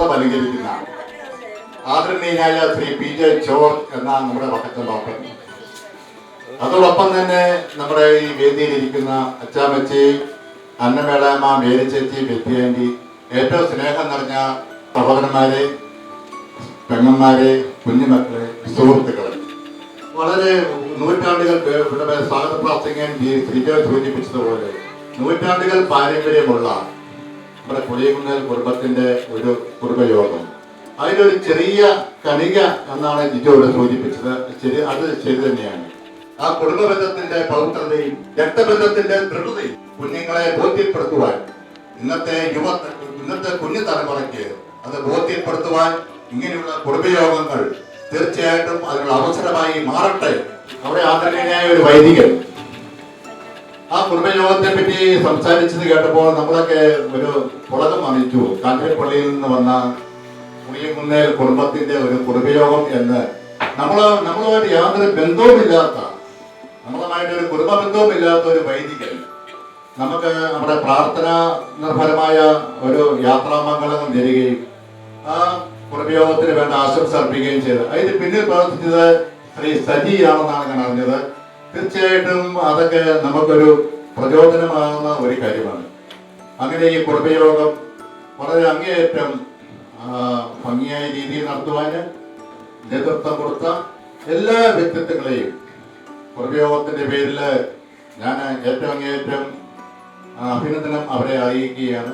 സ്വാഗതം അനുകരിക്കുന്ന ആദരണീയനായ Shri PJ George എന്ന നമ്മുടെ വക്കച്ചൻ ഡോക്ടർ, അതോടൊപ്പം തന്നെ നമ്മുടെ ഈ വേദിയിലിരിക്കുന്ന അച്ചാമ്മച്ചി, അന്നമേളാമ്മ, മേരിച്ചേച്ചി, ബെത്തിയാൻറ്റി, ഏറ്റവും സ്നേഹം നിറഞ്ഞ സഹോദരന്മാരെ, പെങ്ങന്മാരെ, കുഞ്ഞുമക്കളെ, സുഹൃത്തുക്കളെ, വളരെ നൂറ്റാണ്ടുകൾ ഇവിടെ സ്വാഗത പ്രാർത്ഥിക്കാൻ ശ്രീജോ സൂചിപ്പിച്ചതുപോലെ നൂറ്റാണ്ടുകൾ പാരമ്പര്യമുള്ള നമ്മുടെ പുളിയകുന്നേൽ കുടുംബത്തിന്റെ ഒരു കുടുംബയോഗം. അതിലൊരു ചെറിയ കണിക എന്നാണ് ജിജോ ഇവിടെ സൂചിപ്പിച്ചത്. അത് ശരി തന്നെയാണ്. ആ കുടുംബബന്ധത്തിന്റെ പവിത്രതയും രക്തബന്ധത്തിന്റെ ദൃഢതയും കുഞ്ഞുങ്ങളെ ബോധ്യപ്പെടുത്തുവാൻ ഇന്നത്തെ കുഞ്ഞു തലമുറയ്ക്ക് അത് ബോധ്യപ്പെടുത്തുവാൻ ഇങ്ങനെയുള്ള കുടുംബയോഗങ്ങൾ തീർച്ചയായിട്ടും അതിനുള്ള അവസരമായി മാറട്ടെ. അവിടെ ആദരണീയനായ ഒരു വൈദികൻ ആ കുടുംബയോഗത്തെ പറ്റി സംസാരിച്ചത് കേട്ടപ്പോൾ നമ്മളൊക്കെ ഒരു പുളകം അറിയിച്ചു. കാഞ്ഞിരപ്പള്ളിയിൽ നിന്ന് വന്ന പുളിയകുന്നേൽ കുടുംബത്തിന്റെ ഒരു കുടുംബയോഗം എന്ന് നമ്മളുമായിട്ട് യാതൊരു ബന്ധവുമില്ലാത്ത, നമ്മളുമായിട്ട് ഒരു കുടുംബ ബന്ധവുമില്ലാത്ത ഒരു വൈദികൻ നമുക്ക് നമ്മുടെ പ്രാർത്ഥന നിർഭരമായ ഒരു യാത്രാമംഗളം തരികയും ആ കുടുംബയോഗത്തിന് വേണ്ട ആശംസ അർപ്പിക്കുകയും ചെയ്തു. അതിന് പിന്നിൽ പ്രവർത്തിച്ചത് ശ്രീ സജിയാണെന്നാണ് ഞാൻ അറിഞ്ഞത്. തീർച്ചയായിട്ടും അതൊക്കെ നമുക്കൊരു പ്രചോദനമാകുന്ന ഒരു കാര്യമാണ്. അങ്ങനെ ഈ കുടുംബയോഗം വളരെ അങ്ങേയറ്റം ഭംഗിയായ രീതിയിൽ നടത്തുവാൻ നേതൃത്വം കൊടുത്ത എല്ലാ വ്യക്തിത്വങ്ങളെയും കുടുംബയോഗത്തിന്റെ പേരിൽ ഞാൻ ഏറ്റവും അങ്ങേയറ്റം അഭിനന്ദനം അവരെ അറിയിക്കുകയാണ്.